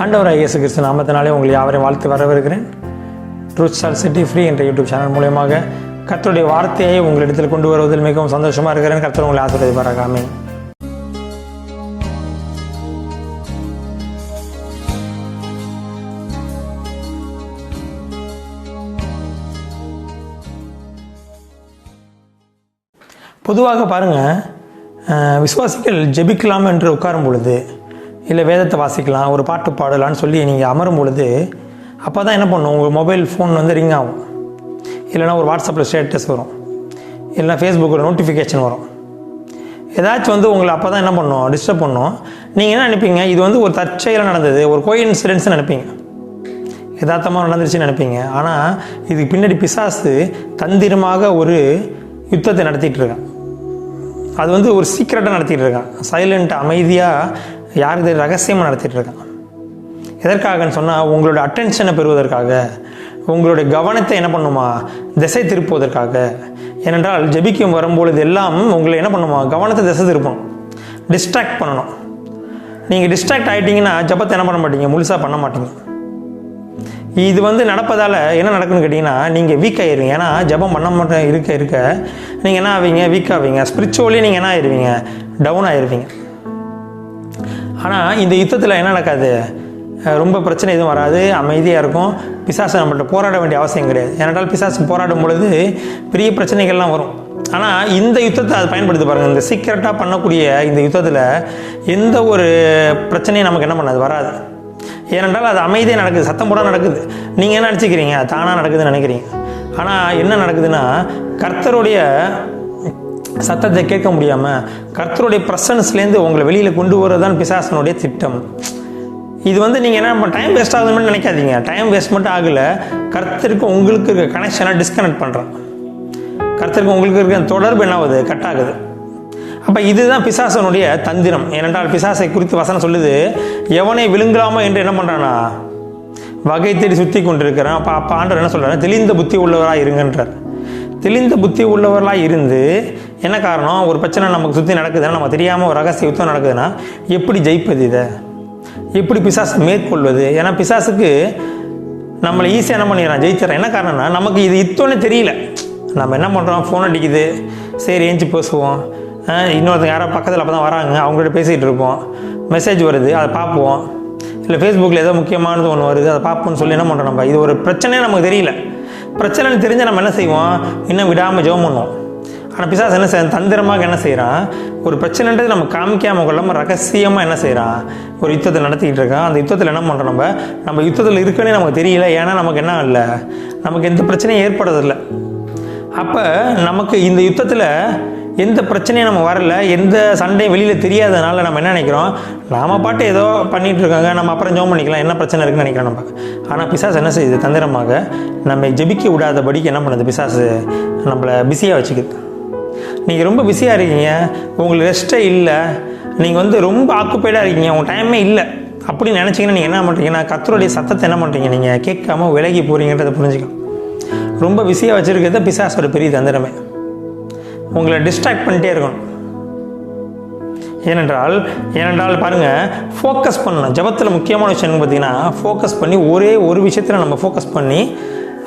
ஆண்டவராகிய இயேசு கிறிஸ்து நாமத்தினாலே உங்களை யாவரையும் வாழ்த்து வரவேற்கிறேன். Truth shall set you free என்ற யூடியூப் சேனல் மூலமாக கர்த்தருடைய வார்த்தையை உங்களிடத்தில் கொண்டு வருவதில் மிகவும் சந்தோஷமாக இருக்கிறேன். கர்த்தர் உங்களை ஆசீர்வதிப்பாராக. ஆமென். பொதுவாக பாருங்கள், விசுவாசிகள் ஜெபிக்கலாம் என்று உட்காரும் பொழுது, இல்லை வேதத்தை வாசிக்கலாம், ஒரு பாட்டு பாடலான்னு சொல்லி நீங்கள் அமரும் பொழுது, அப்போ தான் என்ன பண்ணும், உங்கள் மொபைல் ஃபோன் வந்து ரிங் ஆகும், இல்லைனா ஒரு வாட்ஸ்அப்பில் ஸ்டேட்டஸ் வரும், இல்லைனா ஃபேஸ்புக்கில் நோட்டிஃபிகேஷன் வரும். ஏதாச்சும் வந்து உங்களை அப்போ தான் என்ன பண்ணும், டிஸ்டர்ப் பண்ணும். நீங்கள் என்ன நினைப்பீங்க, இது வந்து ஒரு தற்செயலாக நடந்தது, ஒரு கோஇன்சிடென்ட்ஸ்னு நினைப்பீங்க, யதார்த்தமாக நடந்துருச்சுன்னு நினைப்பீங்க. ஆனால் இதுக்கு பின்னாடி பிசாசு தந்திரமாக ஒரு யுத்தத்தை நடத்திட்டு இருக்கான். அது வந்து ஒரு சீக்கிரட்டாக நடத்திட்டு இருக்கான், சைலண்ட்டாக அமைதியாக யாருக்கு ரகசியமாக நடத்திட்டு இருக்கான். எதற்காகன்னு சொன்னால், உங்களோட அட்டென்ஷனை பெறுவதற்காக, உங்களுடைய கவனத்தை என்ன பண்ணுமா, திசை திருப்புவதற்காக. ஏனென்றால் ஜெபிக்கும் வரும்பொழுது எல்லாம் உங்களை என்ன பண்ணுமா, கவனத்தை திசை திருப்பணும், டிஸ்ட்ராக்ட் பண்ணணும். நீங்கள் டிஸ்ட்ராக்ட் ஆகிட்டீங்கன்னா ஜபத்தை என்ன பண்ண மாட்டீங்க, முழுசாக பண்ண மாட்டீங்க. இது வந்து நடப்பதால் என்ன நடக்குன்னு கேட்டிங்கன்னா, நீங்கள் வீக் ஆகிடுவீங்க. ஏன்னா ஜபம் பண்ண மாட்டேன் இருக்க நீங்கள் என்ன ஆவீங்க, வீக் ஆவீங்க. ஸ்பிரிச்சுவலி நீங்கள் என்ன ஆயிடுவீங்க, டவுன் ஆயிடுவீங்க. ஆனால் இந்த யுத்தத்தில் என்ன நடக்காது, ரொம்ப பிரச்சனை எதுவும் வராது, அமைதியாக இருக்கும். பிசாசு நம்மள்ட்ட போராட வேண்டிய அவசியம் கிடையாது. ஏனென்றால் பிசாசு போராடும் பொழுது பெரிய பிரச்சனைகள்லாம் வரும். ஆனால் இந்த யுத்தத்தை அது பயன்படுத்தி பாருங்கள். இந்த சீக்கிரட்டாக பண்ணக்கூடிய இந்த யுத்தத்தில் எந்த ஒரு பிரச்சனையும் நமக்கு என்ன பண்ணாது, வராது. ஏனென்றால் அது அமைதியாக நடக்குது, சத்தம் போட நடக்குது. நீங்கள் என்ன நினச்சிக்கிறீங்க, தானாக நடக்குதுன்னு நினைக்கிறீங்க. ஆனால் என்ன நடக்குதுன்னா, கர்த்தருடைய சத்தத்தை கேட்க முடியாமல் கர்த்தருடைய ப்ரெசன்ஸ்லேருந்து உங்களை வெளியில் கொண்டு வரதான் பிசாசனுடைய திட்டம். இது வந்து நீங்கள் என்ன டைம் வேஸ்ட் ஆகுதுன்னு நினைக்காதீங்க. டைம் வேஸ்ட் மட்டும் ஆகலை, கர்த்தருக்கு உங்களுக்கு இருக்க கனெக்ஷனை டிஸ்கனெக்ட் பண்ணுறேன். கர்த்தருக்கு உங்களுக்கு இருக்க தொடர்பு என்ன ஆகுது, கட் ஆகுது. அப்போ இதுதான் பிசாசனுடைய தந்திரம். ஏனென்றால் பிசாசை குறித்து வசனம் சொல்லுது, எவனை விழுங்கலாமா என்று என்ன பண்ணுறானா, வகை தேடி சுற்றி கொண்டிருக்கிறான். அப்போ ஆண்டவர் என்ன சொல்கிறார், தெளிந்த புத்தி உள்ளவராக இருங்கன்றார். தெளிந்த புத்தி உள்ளவர்களாக இருந்து என்ன காரணம், ஒரு பிரச்சனை நமக்கு சுற்றி நடக்குதுன்னா, நம்ம தெரியாமல் ஒரு ரகசிய யுத்தம் நடக்குதுன்னா எப்படி ஜெயிப்பது, இதை எப்படி பிசாசை மேற்கொள்வது. ஏன்னா பிசாசுக்கு நம்மளை ஈஸியாக என்ன பண்ணிடுறான், ஜெயிச்சிடறான். என்ன காரணம்னா, நமக்கு இது யுத்தம்னு தெரியல. நம்ம என்ன பண்ணுறோம், ஃபோன் அடிக்குது, சரி ஏஞ்சி பேசுவோம், இன்னொருத்தங்க யாரோ பக்கத்தில் அப்போ தான் வராங்க, அவங்கள்ட்ட பேசிகிட்டு இருப்போம், மெசேஜ் வருது அதை பார்ப்போம், இல்லை ஃபேஸ்புக்கில் ஏதோ முக்கியமானது ஒன்று வருது அதை பார்ப்போம்னு சொல்லி என்ன பண்ணுறோம், நம்ம இது ஒரு பிரச்சனையே நமக்கு தெரியல. பிரச்சனைன்னு தெரிஞ்சால் நம்ம என்ன செய்வோம், இன்னும் விடாமல் ஜெபம் பண்ணுவோம். ஆனால் பிசாசு என்ன செய்ய, தந்திரமாக என்ன செய்கிறான், ஒரு பிரச்சனைன்றது நம்ம காமிக்காமல் கொள்ளாமல் ரகசியமாக என்ன செய்கிறான், ஒரு யுத்தத்தை நடத்திக்கிட்டு இருக்கான். அந்த யுத்தத்தில் என்ன பண்ணுறோம், நம்ம யுத்தத்தில் இருக்குன்னே நமக்கு தெரியல. ஏன்னா நமக்கு என்ன இல்லை, நமக்கு எந்த பிரச்சனையும் ஏற்படுறதில்லை. அப்போ நமக்கு இந்த யுத்தத்தில் எந்த பிரச்சனையும் நம்ம வரல, எந்த சண்டையும் வெளியில் தெரியாதனால நம்ம என்ன நினைக்கிறோம், நாம் பாட்டு ஏதோ பண்ணிகிட்டு இருக்காங்க, நம்ம அப்புறம் ஜெபம் பண்ணிக்கலாம், என்ன பிரச்சனை இருக்குன்னு நினைக்கிறோம் நம்ம. ஆனால் பிசாசு என்ன செய்யுது, தந்திரமாக நம்ம ஜெபிக்க விடாதபடிக்கு என்ன பண்ணுது, பிசாசு நம்மளை பிஸியாக வச்சுக்குது. நீங்கள் ரொம்ப பிஸியாக இருக்கீங்க, உங்களுக்கு ரெஸ்ட்டே இல்லை, நீங்கள் வந்து ரொம்ப ஆக்குப்பைடாக இருக்கீங்க, உங்கள் டைமே இல்லை அப்படின்னு நினச்சிங்கன்னா நீங்கள் என்ன பண்ணுறீங்கன்னா, கர்த்தருடைய சத்தத்தை என்ன பண்ணுறீங்க, நீங்கள் கேட்காம விலகி போகிறீங்கன்றதை புரிஞ்சுக்கணும். ரொம்ப பிஸியாக வச்சுருக்கிறத பிசாசோட பெரிய தந்திரமே. உங்களை டிஸ்ட்ராக்ட் பண்ணிட்டே இருக்கணும். ஏனென்றால் பாருங்கள், ஃபோக்கஸ் பண்ணணும். ஜபத்தில் முக்கியமான விஷயம் பார்த்தீங்கன்னா, ஃபோக்கஸ் பண்ணி ஒரே ஒரு விஷயத்தில் நம்ம ஃபோக்கஸ் பண்ணி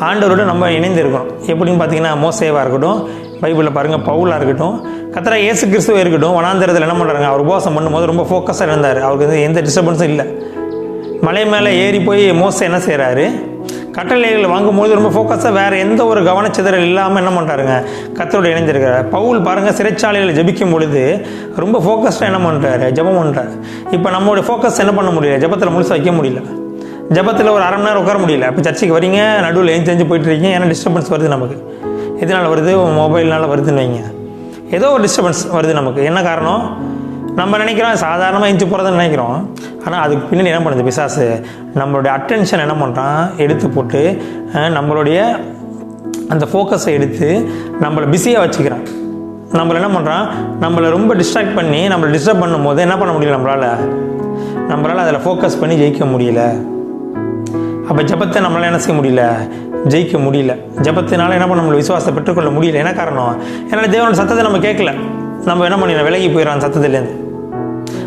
ஆண்டவரோடு நம்ம இணைந்து இருக்கணும். எப்படின்னு பார்த்தீங்கன்னா, மோசேவாக இருக்கட்டும், பைபிளில் பாருங்கள் பவுலாக இருக்கட்டும், கர்த்தராகிய இயேசு கிறிஸ்துவாக இருக்கட்டும், வனாந்திரத்தில் என்ன பண்ணுறாங்க, அவர் உபவாசம் பண்ணும்போது ரொம்ப ஃபோக்கஸாக இருந்தார். அவருக்கு வந்து எந்த டிஸ்டர்பன்ஸும் இல்லை. மலை மேலே ஏறி போய் மோசே என்ன செய்கிறாரு, கட்டளைகள் வாங்கும்போது ரொம்ப ஃபோக்கஸாக வேறு எந்த ஒரு கவனச்சிதறல் இல்லாமல் என்ன பண்ணுறாருங்க, கர்த்தரோடு இணைந்திருக்கிறார். பவுல் பாருங்கள், சிறைச்சாலையில் ஜெபிக்கும் பொழுது ரொம்ப ஃபோக்கஸ்டாக என்ன பண்ணுறாரு, ஜெபம் பண்ணுறாரு. இப்போ நம்மளுடைய ஃபோக்கஸ் என்ன பண்ண முடியல, ஜெபத்தில் முழுசாக வைக்க முடியல. ஜெபத்தில் ஒரு அரை மணி நேரம் உட்கார முடியல. இப்போ சர்ச்சைக்கு வரீங்க, நடுவில் ஏஞ்சி போயிட்டு இருக்கீங்க, ஏன்னா டிஸ்டர்பன்ஸ் வருது நமக்கு. எதனால் வருது, மொபைல்னால் வருதுன்னு வைங்க, ஏதோ ஒரு டிஸ்டர்பன்ஸ் வருது நமக்கு. என்ன காரணம், நம்ம நினைக்கிறோம் சாதாரணமாக எஞ்சி போகிறதுன்னு நினைக்கிறோம். ஆனால் அதுக்கு பின்னாடி என்ன பண்ணுது பிசாசு, நம்மளுடைய அட்டென்ஷன் என்ன பண்ணுறான், எடுத்து போட்டு நம்மளுடைய அந்த ஃபோக்கஸை எடுத்து நம்மளை பிஸியாக வச்சுக்கிறான். நம்மளை என்ன பண்ணுறான், நம்மளை ரொம்ப டிஸ்ட்ராக்ட் பண்ணி நம்மளை டிஸ்டர்ப் பண்ணும் போது என்ன பண்ண முடியல, நம்மளால் அதில் ஃபோக்கஸ் பண்ணி ஜெயிக்க முடியல. அப்போ ஜபத்தை நம்மளால் என்ன செய்ய முடியல, ஜெயிக்க முடியல. ஜபத்தினால என்ன பண்ண முடியல, விசுவாசத்தை பெற்றுக்கொள்ள முடியல. என்ன காரணம், ஏன்னா தேவனோட சத்தத்தை நம்ம கேட்கல, நம்ம என்ன பண்ணிடலாம், விலகி போயிடலாம் சத்தத்துலேருந்து.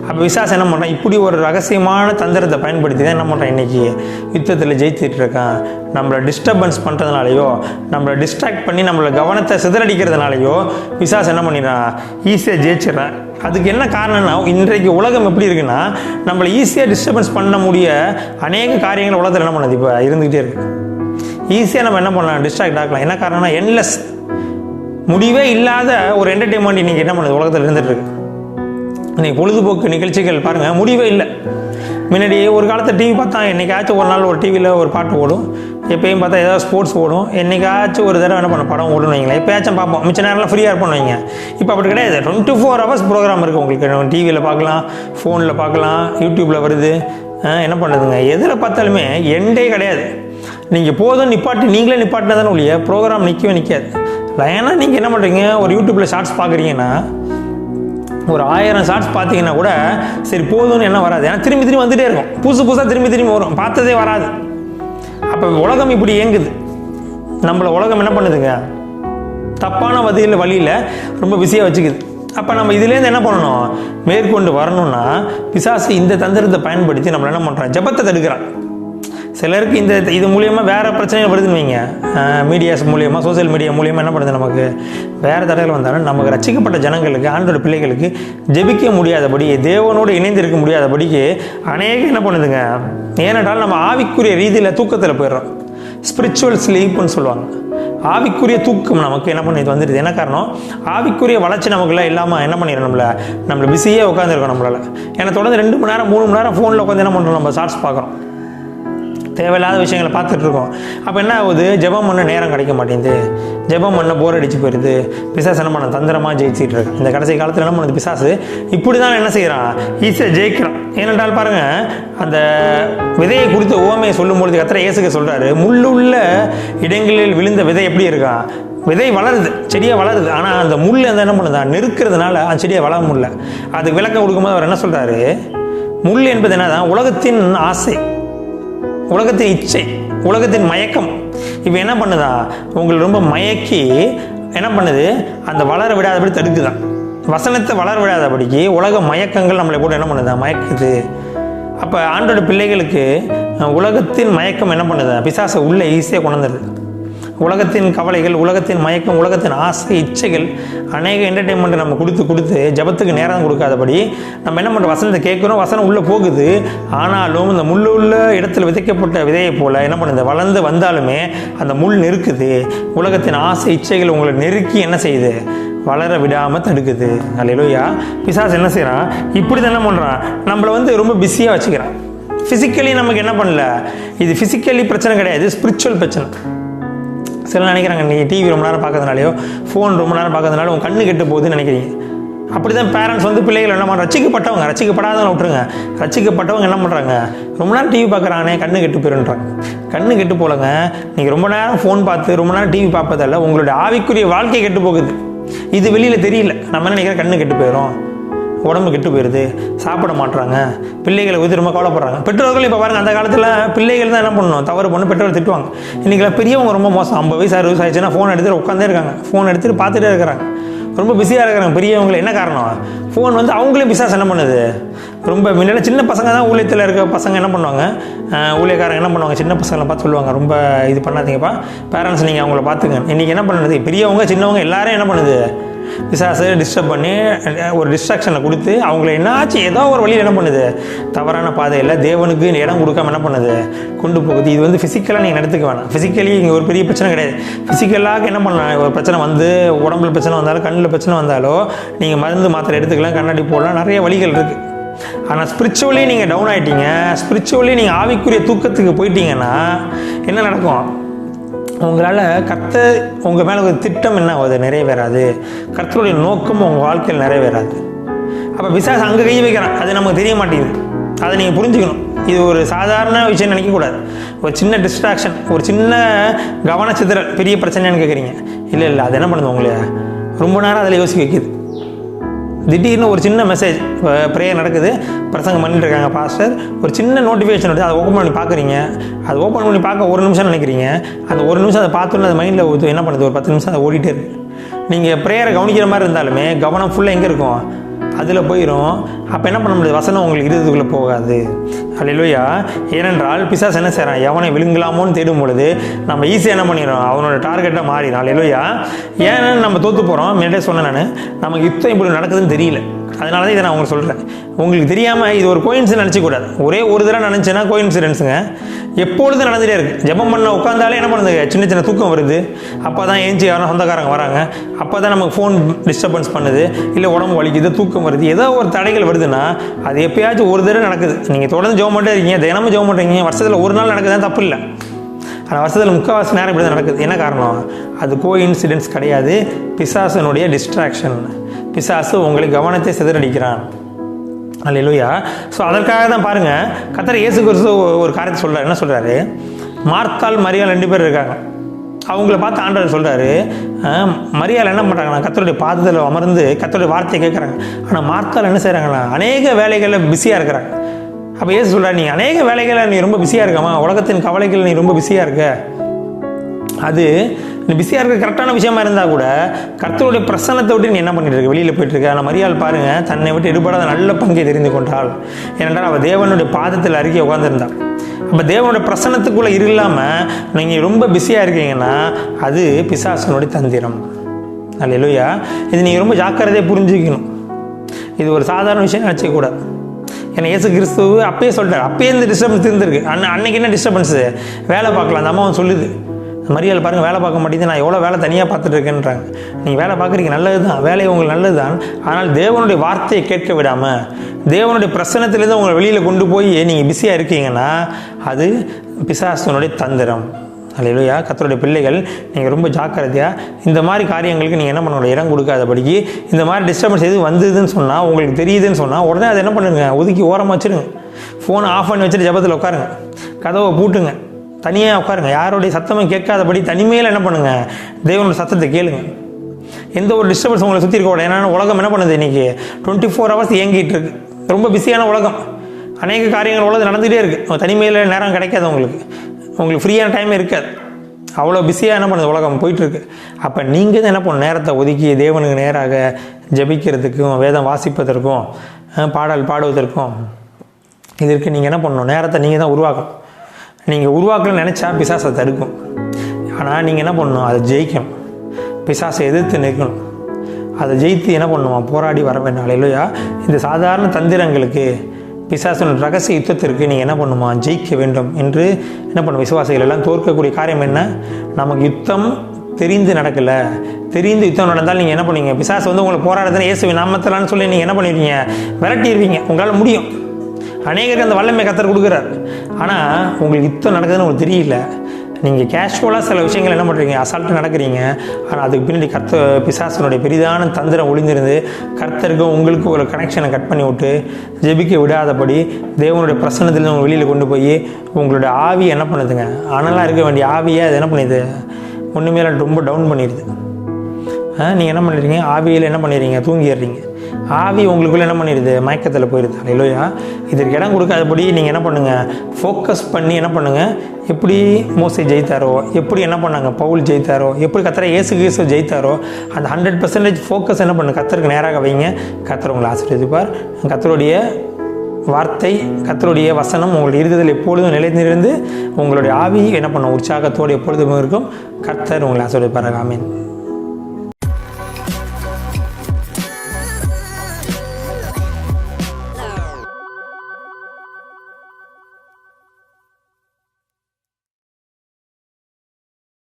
அப்போ பிசாசு என்ன பண்ணுறான், இப்படி ஒரு ரகசியமான தந்திரத்தை பயன்படுத்தி தான் என்ன பண்ணுறான், இன்றைக்கி யுத்தத்தில் ஜெயித்துட்டு இருக்கான். நம்மளை டிஸ்டர்பன்ஸ் பண்ணுறதுனாலையோ, நம்மளை டிஸ்ட்ராக்ட் பண்ணி நம்மளை கவனத்தை சிதறடிக்கிறதுனாலையோ பிசாசு என்ன பண்ணிடுறான், ஈஸியாக ஜெயிச்சிடறான். அதுக்கு என்ன காரணம்னா, இன்றைக்கு உலகம் எப்படி இருக்குன்னா, நம்மளை ஈஸியாக டிஸ்டர்பன்ஸ் பண்ண முடிய அநேக காரியங்கள் உலகத்தில் என்ன பண்ணுது இப்போ இருந்துக்கிட்டே இருக்குது. ஈஸியாக நம்ம என்ன பண்ணலாம், டிஸ்ட்ராக்ட் ஆகலாம். என்ன காரணம்னா, என்லெஸ், முடிவே இல்லாத ஒரு என்டர்டெயின்மெண்ட் இன்றைக்கி என்ன பண்ணுது உலகத்தில் இருந்துகிட்டு இருக்கு. இன்றைக்கி பொழுதுபோக்கு நிகழ்ச்சிகள் பாருங்கள், முடிவே இல்லை. முன்னாடி ஒரு காலத்தில் டிவி பார்த்தா என்றைக்காச்சும் ஒரு நாள் ஒரு டிவியில் ஒரு பாட்டு ஓடும், எப்பயும் பார்த்தா ஏதாவது ஸ்போர்ட்ஸ் ஓடும், என்றைக்காச்சும் ஒரு தடவை என்ன பண்ண படம் ஓடும் வைங்களேன், எப்போயாச்சும் பார்ப்போம். மிச்ச நேரம்லாம் ஃப்ரீயாக இருப்போம் வைங்க. இப்போ அப்படி கிடையாது, 24 hours ப்ரோக்ராம் இருக்குது உங்களுக்கு. டிவியில் பார்க்கலாம், ஃபோனில் பார்க்கலாம், யூடியூப்பில் வருது. என்ன பண்ணுறதுங்க, எதில் பார்த்தாலுமே எண்டே கிடையாது. நீங்கள் போதும் நிப்பாட்டி நீங்களே நிப்பாட்டினா தானே ஒழிய ப்ரோக்ராம் நிற்கவே நிற்காது. ஏன்னா நீங்கள் என்ன பண்ணுறீங்க, ஒரு யூடியூப்பில் ஷார்ட்ஸ் பார்க்குறீங்கன்னா ஒரு 1000 ஷார்ட்ஸ் பார்த்தீங்கன்னா கூட சரி போதும்னு என்ன வராது. ஏன்னா திரும்பி திரும்பி வந்துகிட்டே இருக்கும், புதுசாக திரும்பி வரும், பார்த்ததே வராது. அப்போ உலகம் இப்படி இயங்குது. நம்மளை உலகம் என்ன பண்ணுதுங்க, தப்பான வழியில் ரொம்ப பிஸியாக வச்சுக்குது. அப்போ நம்ம இதுலேருந்து என்ன பண்ணணும், மேற்கொண்டு வரணும்னா பிசாசு இந்த தந்திரத்தை பயன்படுத்தி நம்மளை என்ன பண்ணுறான், ஜெபத்தை தடுக்கிறான். சிலருக்கு இது மூலியமாக வேறு பிரச்சனைகள் வருதுன்னு வைங்க, மீடியாஸ் மூலியமாக, சோசியல் மீடியா மூலியமாக என்ன பண்ணுது, நமக்கு வேறு தடைகள் வந்தாலும் நமக்கு ரட்சிக்கப்பட்ட ஜனங்களுக்கு, ஆண்டோட பிள்ளைகளுக்கு ஜெபிக்க முடியாதபடி, தேவனோடு இணைந்திருக்க முடியாதபடிக்கு அநேகம் என்ன பண்ணுதுங்க. ஏனென்றால் நம்ம ஆவிக்குரிய ரீதியில் தூக்கத்தில் போயிடுறோம். ஸ்பிரிச்சுவல் ஸ்லீப்னு சொல்லுவாங்க. ஆவிக்குரிய தூக்கம் நமக்கு என்ன பண்ணி வந்துடுது. என்ன காரணம், ஆவிக்குரிய வளர்ச்சி நமக்குலாம் இல்லாமல் என்ன பண்ணிடுறோம், நம்மளை பிஸியாக உட்காந்துருக்கோம் நம்மளால். ஏன்னா தொடர்ந்து 2 மணி நேரம் 3 மணி நேரம் ஃபோனில் உட்காந்து என்ன பண்ணுறோம், நம்ம ஷார்ட்ஸ் பார்க்குறோம், தேவையில்லாத விஷயங்களை பார்த்துட்ருக்கோம். அப்போ என்ன ஆகுது, ஜெபம் பண்ண நேரம் கிடைக்க மாட்டேங்குது, ஜெபம் பண்ண போர் அடிச்சு போயிடுது. பிசாசு என்ன பண்ண தந்திரமாக ஜெயிச்சிட்டு இருக்கு. இந்த கடைசி காலத்தில் என்ன பண்ணுது பிசாசு, இப்படி தான் என்ன செய்கிறான், ஈஸியாக ஜெயிக்கிறான். ஏனென்றால் பாருங்கள், அந்த விதையை குறித்து ஓமையை சொல்லும்பொழுது கர்த்தர் இயேசுக்கு சொல்கிறாரு, முள்ளுள்ள இடங்களில் விழுந்த விதை எப்படி இருக்கான், விதை வளருது, செடியாக வளருது, ஆனால் அந்த முள் என்ன பண்ணுதா, நெருக்கிறதுனால அந்த செடியை வளர முடியல. அதுக்கு விளக்கம் கொடுக்கும்போது அவர் என்ன சொல்கிறாரு, முள் என்பது என்னதான், உலகத்தின் ஆசை, உலகத்தின் இச்சை, உலகத்தின் மயக்கம். இப்போ என்ன பண்ணுதா, உங்களுக்கு ரொம்ப மயக்கி என்ன பண்ணுது, அந்த வளர விடாதபடி தடுக்குதான். வசனத்தை வளர விடாதபடிக்கு உலக மயக்கங்கள் நம்மளை கூட என்ன பண்ணுதா, மயக்குது. அப்போ ஆண்டோட பிள்ளைகளுக்கு உலகத்தின் மயக்கம் என்ன பண்ணுது, பிசாசை உள்ளே ஈஸியாக கொண்டு வந்துடுது. உலகத்தின் கவலைகள், உலகத்தின் மயக்கம், உலகத்தின் ஆசை, இச்சைகள், அநேக என்டர்டெயின்மெண்ட் நம்ம கொடுத்து ஜபத்துக்கு நேரம் கொடுக்காதபடி நம்ம என்ன பண்ணுறோம், வசனத்தை கேட்குறோம், வசனம் உள்ளே போகுது. ஆனாலும் இந்த முள்ளுள்ள இடத்துல விதைக்கப்பட்ட விதையை போல் என்ன பண்ணுது, வளர்ந்து வந்தாலுமே அந்த முள் நெருக்குது. உலகத்தின் ஆசை, இச்சைகள் உங்களை நெருக்கி என்ன செய்யுது, வளர விடாமல் தடுக்குது. அல்லேலூயா. பிசாசு என்ன செய்கிறான், இப்படி தான் என்ன பண்ணுறான், நம்மளை ரொம்ப பிஸியாக வச்சுக்கிறான். ஃபிசிக்கலி நமக்கு என்ன பண்ணல, இது ஃபிசிக்கலி பிரச்சனை கிடையாது, ஸ்பிரிச்சுவல் பிரச்சனை. சில நினைக்கிறாங்க, நீங்கள் டிவி ரொம்ப நேரம் பார்க்கறதுனாலையோ, ஃபோன் ரொம்ப நேரம் பார்க்கறதுனால உங்கள் கண்ணு கெட்டு போகுதுன்னு நினைக்கிறீங்க. அப்படி தான் பேரண்ட்ஸ் பிள்ளைகள் என்ன பண்ணுறாங்க, ரட்சிக்கப்படாதவங்க விட்டுருங்க, ரட்சிக்கப்பட்டவங்க என்ன பண்ணுறாங்க, ரொம்ப நேரம் டிவி பார்க்குறானே கண்ணு கெட்டு போயிருன்றாங்க. கண்ணு கெட்டு போலங்க, நீங்கள் ரொம்ப நேரம் ஃபோன் பார்த்து ரொம்ப நேரம் டிவி பார்ப்பதில்ல, உங்களுடைய ஆவிக்குரிய வாழ்க்கை கெட்டு போகுது. இது வெளியில் தெரியல. நம்ம என்ன நினைக்கிறோம், கண்ணு கெட்டு போயிடும், உடம்பு கெட்டு போயிடுது, சாப்பிட மாட்டுறாங்க, பிள்ளைகளை குறித்து ரொம்ப கவலைப்படுறாங்க. பெற்றோர்கள் இப்போ பாருங்கள், அந்த காலத்தில் பிள்ளைகள் தான் என்ன பண்ணணும், தவறு பண்ணி பெற்றோர் திட்டுவாங்க. இன்றைக்கெல்லாம் பெரியவங்க ரொம்ப மோசம். 50 வயசு 60 வயசு ஆயிடுச்சுன்னா ஃபோன் எடுத்துகிட்டு உட்காந்தே இருக்காங்க, ஃபோன் எடுத்துகிட்டு பார்த்துட்டே இருக்கிறாங்க, ரொம்ப பிஸியாக இருக்கிறாங்க பெரியவங்களை. என்ன காரணம், ஃபோன் அவங்களே பிசாசு என்ன பண்ணுது, ரொம்ப முன்னாடி சின்ன பசங்க தான், ஊழியத்தில் இருக்க பசங்க என்ன பண்ணுவாங்க, ஊழியக்காரங்க என்ன பண்ணுவாங்க, சின்ன பசங்களை பார்த்து சொல்லுவாங்க, ரொம்ப இது பண்ணாதீங்கப்பா, பேரண்ட்ஸ் நீங்கள் அவங்கள பார்த்துங்க. இன்றைக்கி என்ன பண்ணுறது, பெரியவங்க சின்னவங்க எல்லாரும் என்ன பண்ணுது, பிசாசு டிஸ்டர்ப் பண்ணி ஒரு டிஸ்ட்ராக்ஷனை கொடுத்து அவங்கள என்னாச்சு ஏதோ ஒரு வழியில் என்ன பண்ணுது, தவறான பாதையில் தேவனுக்கு இடம் கொடுக்காம என்ன பண்ணுது, கொண்டு போகுது. இது ஃபிசிக்கலாக நீங்கள் எடுத்துக்க வேணாம். ஃபிசிக்கலி இங்கே ஒரு பெரிய பிரச்சனை கிடையாது. ஃபிசிக்கலாக என்ன பண்ணலாம், ஒரு பிரச்சனை உடம்புல பிரச்சனை வந்தாலும், கண்ணில் பிரச்சனை வந்தாலோ நீங்கள் மருந்து மாத்திரை எடுத்துக்கலாம், கண்ணாடி போடலாம், நிறைய வழிகள் இருக்குது. ஆனால் ஸ்பிரிச்சுவலி நீங்கள் டவுன் ஆகிட்டீங்க, ஸ்பிரிச்சுவலி நீங்கள் ஆவிக்குரிய தூக்கத்துக்கு போயிட்டீங்கன்னா என்ன நடக்கும், உங்களால் கர்த்தர் உங்கள் மேலே ஒரு திட்டம் என்ன ஆகுது, நிறைவேறாது. கர்த்தருடைய நோக்கம் உங்கள் வாழ்க்கையில் நிறைவேறாது. அப்போ பிசாசு அங்கே கை வைக்கிறான், அது நமக்கு தெரிய மாட்டேங்குது. அதை நீங்கள் புரிஞ்சுக்கணும். இது ஒரு சாதாரண விஷயம் நினைக்கக்கூடாது. ஒரு சின்ன டிஸ்ட்ராக்ஷன், ஒரு சின்ன கவனச்சிதறல் பெரிய பிரச்சனைன்னு கேட்குறீங்க. இல்லை அது என்ன பண்ணுது, உங்களை ரொம்ப நேரம் அதில் யோசிக்க வைக்கிது. திடீர்னு ஒரு சின்ன மெசேஜ், ப்ரேயர் நடக்குது, பிரசங்கம் பண்ணிட்டு இருக்காங்க பாஸ்டர், ஒரு சின்ன நோட்டிஃபிகேஷன் வருது, அதை ஓப்பன் பண்ணி பார்க்குறீங்க. அது ஓப்பன் பண்ணி பார்க்க 1 நிமிஷம் நினைக்கிறீங்க. அந்த 1 நிமிஷம் அதை பார்த்தோன்னு அது மைண்டில் என்ன பண்ணுது, ஒரு 10 நிமிஷம் அதை ஓடிட்டே இருக்கு. நீங்கள் ப்ரேயரை கவனிக்கிற மாதிரி இருந்தாலுமே கவனம் ஃபுல்லாக எங்கே இருக்கும், அதில் போயிடும். அப்போ என்ன பண்ண முடியாது, வசனம் உங்களுக்கு இருதயத்துக்குள்ளே போகாது. அல்லேலூயா. ஏனென்றால் பிசாசு என்ன செய்கிறான், எவனை விழுங்கலாமோன்னு தேடும் பொழுது நம்ம ஈஸியாக என்ன பண்ணிடுறோம், அவனோட டார்கெட்டை மாறிடும். அல்லேலூயா. ஏன்னா நம்ம தோற்று போகிறோம். முன்னாடியே சொன்னேன் நான், நமக்கு யுத்தம் இப்படி நடக்குதுன்னு தெரியல. அதனால தான் இதை நான் உங்களுக்கு சொல்கிறேன். உங்களுக்கு தெரியாமல் இது ஒரு கோயின்சிடன்ஸ் நினச்சிக்கூடாது. ஒரே ஒரு தடவை நினச்சேன்னா கோயின்சிடன்ஸுங்க. எப்பொழுதும் நடந்துகிட்டே இருக்குது. ஜெபம் பண்ண உட்காந்தாலே என்ன பண்ணுதுங்க, சின்ன சின்ன தூக்கம் வருது. அப்போ தான் ஏஞ்சி யாரும் சொந்தக்காரங்க வராங்க. அப்போ தான் நமக்கு ஃபோன் டிஸ்டர்பன்ஸ் பண்ணுது, இல்லை உடம்பு வலிக்குது, தூக்கம் வருது, ஏதோ ஒரு தடைகள் வருதுன்னா அது எப்பயாச்சும் ஒரு தடவை நடக்குது. நீங்கள் தொடர்ந்து ஜெபம் பண்ணிட்டே இருக்கீங்க, தினமும் ஜெபம் பண்ணுறீங்க, வருஷத்தில் ஒரு நாள் நடக்குதுதான் தப்பு இல்லை. ஆனால் வருஷத்தில் முக்கால்வாசி நேரம் இப்படி தான் நடக்குது. என்ன காரணம், அது கோஇன்சிடென்ஸ் கிடையாது, பிசாசனுடைய டிஸ்ட்ராக்ஷன். பிசாசு உங்களை கவனத்தை சிதறடிக்கிறான். அல்லேலூயா. ஸோ அதற்காக தான் பாருங்கள், கர்த்தர் இயேசு கிறிஸ்து ஒரு காரியத்தை சொல்கிறார். என்ன சொல்கிறாரு, மார்த்தாள் மரியாள் 2 பேர் இருக்காங்க. அவங்கள பார்த்து ஆண்டவர் சொல்கிறாரு, மரியாள் என்ன பண்ணுறாங்கன்னா கர்த்தருடைய பாதத்தில் அமர்ந்து கர்த்தருடைய வார்த்தையை கேட்குறாங்க. ஆனால் மார்த்தாள் என்ன செய்கிறாங்கன்னா அநேக வேலைகளில் பிஸியாக இருக்கிறாங்க. அப்போ இயேசு சொல்கிறார், நீ அநேக வேலைகளில் நீ ரொம்ப பிஸியாக இருக்கமா, உலகத்தின் கவலைகள் நீ ரொம்ப பிஸியாக இருக்க. அது நீ பிஸியாக இருக்க கரெக்டான விஷயமா இருந்தால் கூட கர்த்தருடைய பிரசன்னத்தை விட்டு நீ என்ன பண்ணிட்டு இருக்க, வெளியில் போயிட்டு இருக்க. ஆனால் மரியாள் பாருங்கள், தன்னை விட்டு எடுபடாத நல்ல பங்கை தெரிந்து கொண்டாள். ஏனென்றால் அவள் தேவனுடைய பாதத்தில் அருகே உட்காந்துருந்தாள். அப்போ தேவனுடைய பிரசன்னத்துக்குள்ளே இல்லாமல் நீங்கள் ரொம்ப பிஸியாக இருக்கீங்கன்னா அது பிசாசனுடைய தந்திரம். அல்லேலூயா. இது நீங்கள் ரொம்ப ஜாக்கிரதையாக புரிஞ்சுக்கணும். இது ஒரு சாதாரண விஷயம் நினச்சிக்கூடாது. ஏன்னா இயேசு கிறிஸ்து அப்பயே சொல்லிட்டார். அப்பயே இந்த டிஸ்டர்பன்ஸ் இருந்திருக்கு. அன்னைக்கு என்ன டிஸ்டர்பன்ஸு, வேலை பார்க்கலாம். அந்த அம்மாவும் சொல்லுது, மரியாள் பாருங்கள் வேலை பார்க்க மாட்டேங்குது, நான் எவ்வளோ வேலை தனியாக பார்த்துட்டு இருக்கேன்றாங்க. நீங்கள் வேலை பார்க்குறீங்க, நல்லது தான், வேலை உங்களுக்கு நல்லது தான். ஆனால் தேவனுடைய வார்த்தையை கேட்க விடாமல் தேவனுடைய பிரசன்னத்திலேருந்து உங்களை வெளியில் கொண்டு போய் நீங்கள் பிஸியாக இருக்கீங்கன்னா அது பிசாசனுடைய தந்திரம். அல்லேலூயா. கர்த்தருடைய பிள்ளைகள், நீங்கள் ரொம்ப ஜாக்கிரதையாக இந்த மாதிரி காரியங்களுக்கு நீங்கள் என்ன பண்ணணும், இடம் கொடுக்காதபடிக்கு. இந்த மாதிரி டிஸ்டர்பன்ஸ் எது வந்ததுன்னு சொன்னால், உங்களுக்கு தெரியுதுன்னு சொன்னால் உடனே அதை என்ன பண்ணுங்க, ஒதுக்கி ஓரமாக வச்சுருங்க. ஃபோனை ஆஃப் பண்ணி வச்சுட்டு ஜெபத்தில் உட்காருங்க, கதவை பூட்டுங்க, தனியாக உட்காருங்க. யாருடைய சத்தமும் கேட்காதபடி தனிமையில் என்ன பண்ணுங்கள், தேவனோட சத்தத்தை கேளுங்க. எந்த ஒரு டிஸ்டர்பன்ஸ் உங்களை சுற்றி இருக்க. ஏன்னா உலகம் என்ன பண்ணுது, இன்றைக்கி 24 hours இயங்கிட்டு இருக்கு. ரொம்ப பிஸியான உலகம், அநேக காரியங்கள் உலகம் நடந்துகிட்டே இருக்குது. தனிமையில் நேரம் கிடைக்காது, உங்களுக்கு ஃப்ரீயான டைம் இருக்காது. அவ்வளோ பிஸியாக என்ன பண்ணுது உலகம் போயிட்டுருக்கு. அப்போ நீங்கள் தான் என்ன பண்ணணும், நேரத்தை ஒதுக்கி தேவனுக்கு நேராக ஜபிக்கிறதுக்கும் வேதம் வாசிப்பதற்கும் பாடல் பாடுவதற்கும் இதற்கு நீங்கள் என்ன பண்ணணும், நேரத்தை நீங்கள் தான் உருவாக்கணும். நீங்கள் உருவாக்கணும்னு நினச்சா பிசாசை தடுக்கும். ஆனால் நீங்கள் என்ன பண்ணணும், அதை ஜெயிக்கணும். பிசாசை எதிர்த்து நிற்கணும். அதை ஜெயித்து என்ன பண்ணுவோம், போராடி வர வேண்டும். அல்லேலூயா. இந்த சாதாரண தந்திரங்களுக்கு, பிசாசின் ரகசிய யுத்தத்திற்கு நீங்கள் என்ன பண்ணுமா, ஜெயிக்க வேண்டும் என்று என்ன பண்ணும், விசுவாசிகள் எல்லாம் தோற்கக்கூடிய காரியம் என்ன, நமக்கு யுத்தம் தெரிந்து நடக்கலை. தெரிந்து யுத்தம் நடந்தால் நீங்கள் என்ன பண்ணுவீங்க, பிசாசு உங்களை போராடுறதுன்னு இயேசுவின் நாமத்திலான்னு சொல்லி நீங்கள் என்ன பண்ணிடுவீங்க, விரட்டிடுவீங்க. உங்களால் முடியும். அநேகருக்கு அந்த வல்லமை கர்த்தர் கொடுக்குறார். ஆனால் உங்களுக்கு யுத்தம் நடக்குதுன்னு உங்களுக்கு தெரியல. நீங்கள் கேஷுவலாக சில விஷயங்கள் என்ன பண்ணுறீங்க, அசால்ட்டாக நடக்கிறீங்க. ஆனால் அதுக்கு பின்னாடி பிசாசனுடைய பெரிதான தந்திரம் ஒளிந்திருந்து கர்த்தருக்கு உங்களுக்கு ஒரு கனெக்ஷனை கட் பண்ணி விட்டு ஜெபிக்க விடாதபடி தேவனுடைய பிரசன்னத்தில் உங்கள் வெளியில் கொண்டு போய் உங்களுடைய ஆவியை என்ன பண்ணுதுங்க, அனலாக இருக்க வேண்டிய ஆவியை அது என்ன பண்ணுது, ஒன்றுமே ரொம்ப டவுன் பண்ணிடுது. நீங்கள் என்ன பண்ணிடுறீங்க, ஆவியில் என்ன பண்ணிடுறீங்க, தூங்கிடுறீங்க. ஆவி உங்களுக்குள்ளே என்ன பண்ணிடுது, மயக்கத்தில் போயிடுது. இல்லையா. இதற்கு இடம் கொடுக்காதபடி நீங்கள் என்ன பண்ணுங்கள், ஃபோக்கஸ் பண்ணி என்ன பண்ணுங்கள், எப்படி மோசே ஜெயித்தாரோ, எப்படி என்ன பண்ணாங்க பவுல் ஜெயித்தாரோ, எப்படி கர்த்தரை இயேசு கிறிஸ்து ஜெயித்தாரோ, அந்த 100% ஃபோக்கஸ் என்ன பண்ணுங்க, கர்த்தருக்கு நேராக வைங்க. கர்த்தர் உங்களை ஆசீர்வதிப்பார். கர்த்தருடைய வார்த்தை, கர்த்தருடைய வசனம் உங்களுடைய இருதயத்தில் எப்பொழுதும் நிலைத்திருந்து உங்களுடைய ஆவி என்ன பண்ணும், உற்சாகத்தோடு எப்பொழுதும் இருக்கும். கர்த்தர் உங்களை ஆசீர்வதிப்பார். ஆமென்.